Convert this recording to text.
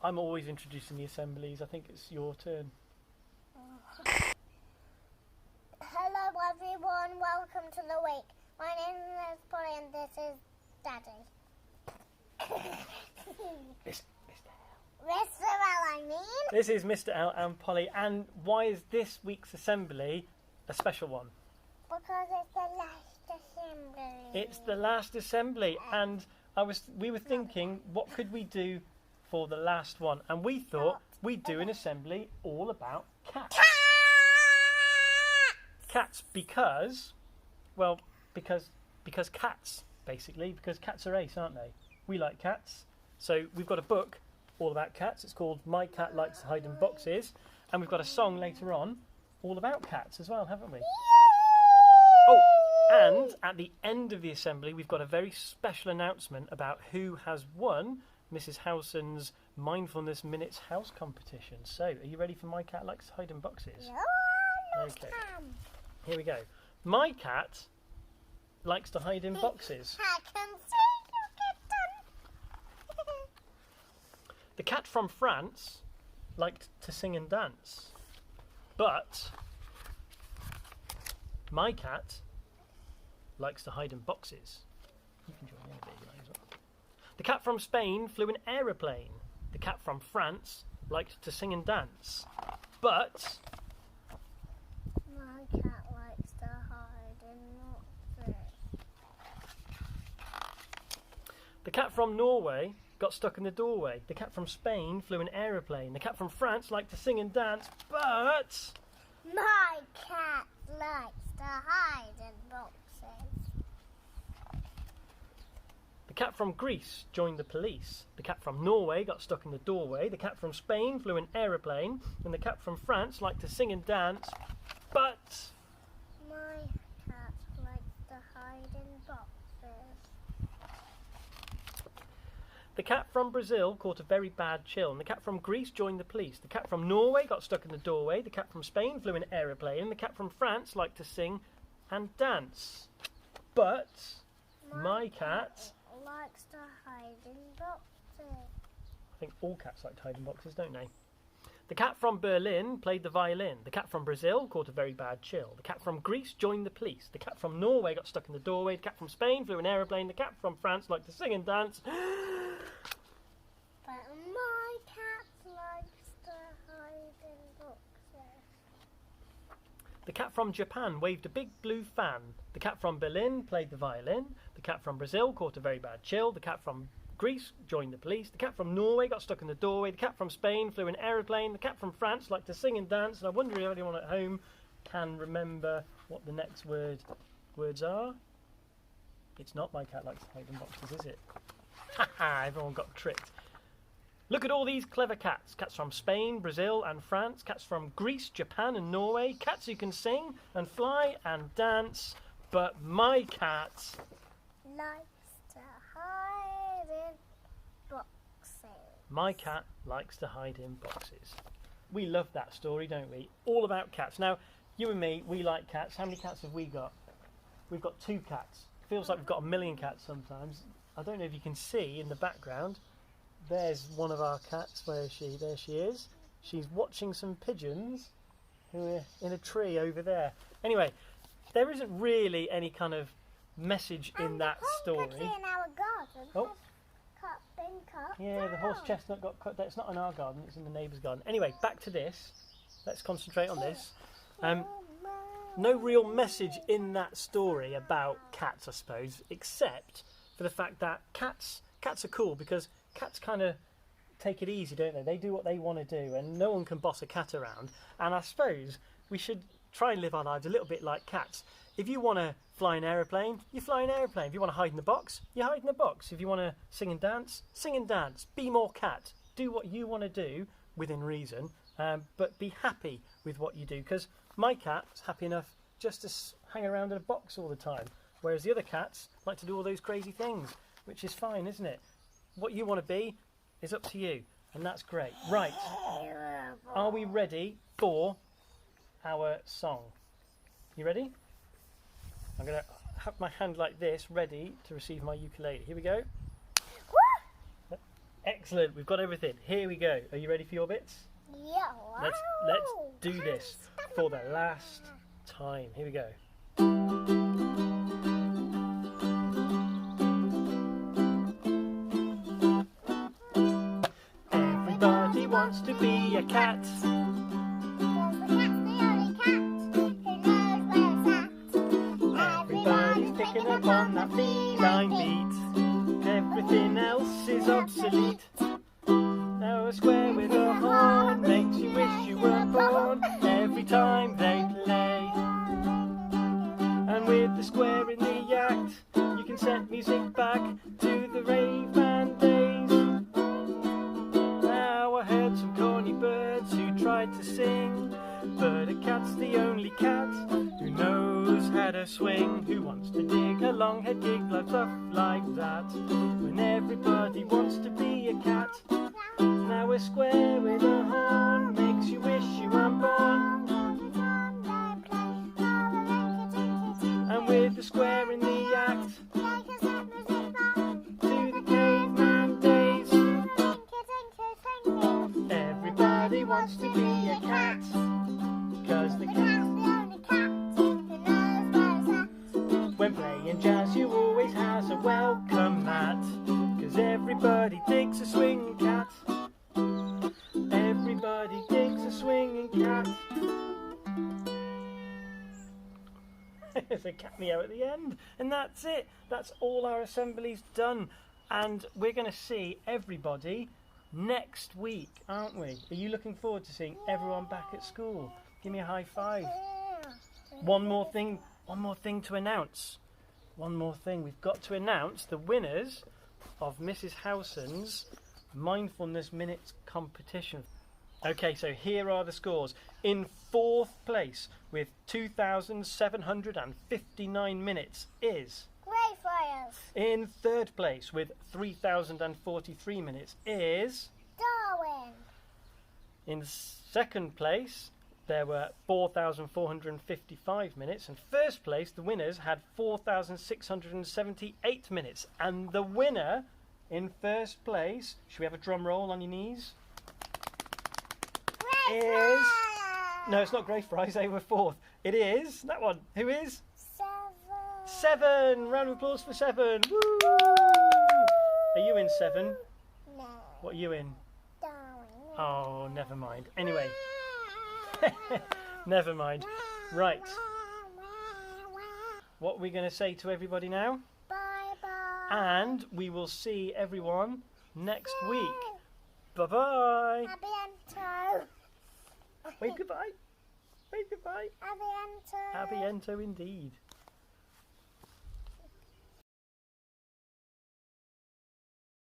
I'm always introducing the assemblies. I think it's your turn. Hello everyone, welcome to the week. My name is Polly and this is Daddy. Mr. L, I mean. This is Mr. L and Polly. And why is this week's assembly a special one? Because it's the last assembly. It's the last assembly, and we were thinking, what could we do for the last one? And we thought we'd do an assembly all about cats. Cats because cats, basically, because cats are ace, aren't they? We like cats. So we've got a book all about cats. It's called My Cat Likes to Hide in Boxes. And we've got a song later on all about cats as well, haven't we? Oh, and at the end of the assembly, we've got a very special announcement about who has won Mrs. Howson's Mindfulness Minutes house competition. So, are you ready for My Cat Likes to Hide in Boxes? Yeah, okay. Here we go. My cat likes to hide in boxes. I can see you get done. The cat from France liked to sing and dance. But my cat likes to hide in boxes. You can join in a bit if you like as well. The cat from Spain flew an aeroplane. The cat from France liked to sing and dance. But My cat likes to hide in boxes. the cat from Norway got stuck in the doorway. The cat from Spain flew an aeroplane. The cat from France liked to sing and dance. But My cat likes to hide in boxes. the cat from Greece joined the police. The cat from Norway got stuck in the doorway. The cat from Spain flew an aeroplane. And the cat from France liked to sing and dance. But My cat likes to hide in boxes. the cat from Brazil caught a very bad chill. And the cat from Greece joined the police. The cat from Norway got stuck in the doorway. The cat from Spain flew an aeroplane. And the cat from France liked to sing and dance. But my cat, likes to hide in boxes. I think all cats like to hide in boxes, don't they? The cat from Berlin played the violin. The cat from Brazil caught a very bad chill. The cat from Greece joined the police. The cat from Norway got stuck in the doorway. The cat from Spain flew an aeroplane. The cat from France liked to sing and dance. But my cat likes to hide in boxes. The cat from Japan waved a big blue fan. The cat from Berlin played the violin. The cat from Brazil caught a very bad chill. The cat from Greece joined the police. The cat from Norway got stuck in the doorway. The cat from Spain flew an aeroplane. The cat from France liked to sing and dance. And I wonder if anyone at home can remember what the next words are. It's not My Cat Likes to Hide in Boxes, is it? Haha, everyone got tricked. Look at all these clever cats. Cats from Spain, Brazil and France. Cats from Greece, Japan and Norway. Cats who can sing and fly and dance. But my cat Likes to hide in boxes. My cat likes to hide in boxes. We love that story, don't we? All about cats. Now, you and me, we like cats. How many cats have we got? We've got 2 cats. Feels like we've got a million cats sometimes. I don't know if you can see in the background. There's one of our cats. Where is she? There she is. She's watching some pigeons who are in a tree over there. Anyway, there isn't really any kind of message in that story. In our garden. Oh. Been cut Yeah, the horse chestnut got cut. It's not in our garden, it's in the neighbour's garden. Anyway, back to this. Let's concentrate on this. No real message in that story about cats, I suppose, except for the fact that cats are cool because cats kind of take it easy, don't they? They do what they want to do and no one can boss a cat around. And I suppose we should try and live our lives a little bit like cats. If you want to fly an aeroplane, you fly an aeroplane. If you want to hide in a box, you hide in a box. If you want to sing and dance, sing and dance. Be more cat. Do what you want to do within reason, but be happy with what you do. Because my cat's happy enough just to hang around in a box all the time, whereas the other cats like to do all those crazy things, which is fine, isn't it? What you want to be is up to you, and that's great. Right, are we ready for our song? You ready? I'm going to have my hand like this, ready to receive my ukulele. Here we go. Excellent. We've got everything. Here we go. Are you ready for your bits? Yeah. Let's do this for the last time. Here we go. Everybody wants to be a cat. Everybody's picking up on that feline beat. Everything else is obsolete. Now a square with a horn makes you wish you were born every time they play. And with the square in the act, you can set music back to the rave band days. Now I heard some corny birds who tried to sing, but a cat's the only cat who knows how to swing. Who wants to dig a long head gig like stuff like that? When everybody wants to be a cat. Now a square with a horn makes you wish you weren't born. And with the square in the act, to the caveman days. Everybody wants to be a cat, 'cause the cat's the only cat who knows where it's at. When playing jazz you always has a welcome mat, 'cause everybody digs a swinging cat. Everybody digs a swinging cat. There's a cameo at the end, and that's it. That's all our assemblies done, and we're going to see everybody next week, aren't we? Are you looking forward to seeing everyone back at school? Give me a high five. One more thing to announce. One more thing. We've got to announce the winners of Mrs. Howson's Mindfulness Minutes competition. Okay, so here are the scores. In 4th place with 2,759 minutes is Greyfriars. In 3rd place with 3,043 minutes is Darwin. In 2nd place there were 4,455 minutes, and 1st place the winners had 4,678 minutes, and the winner in 1st place, should we have a drum roll on your knees? Is no, it's not Greyfriars, they were 4th. It is that one. Who is? 7. Round of applause for 7. Woo! Are you in 7? No. What are you in? Darwin. Oh, never mind. Anyway, never mind. Right. What are we going to say to everybody now? Bye bye. And we will see everyone next week. Bye bye. Abiento. Wave goodbye. Wave goodbye. Abiento. Abiento indeed.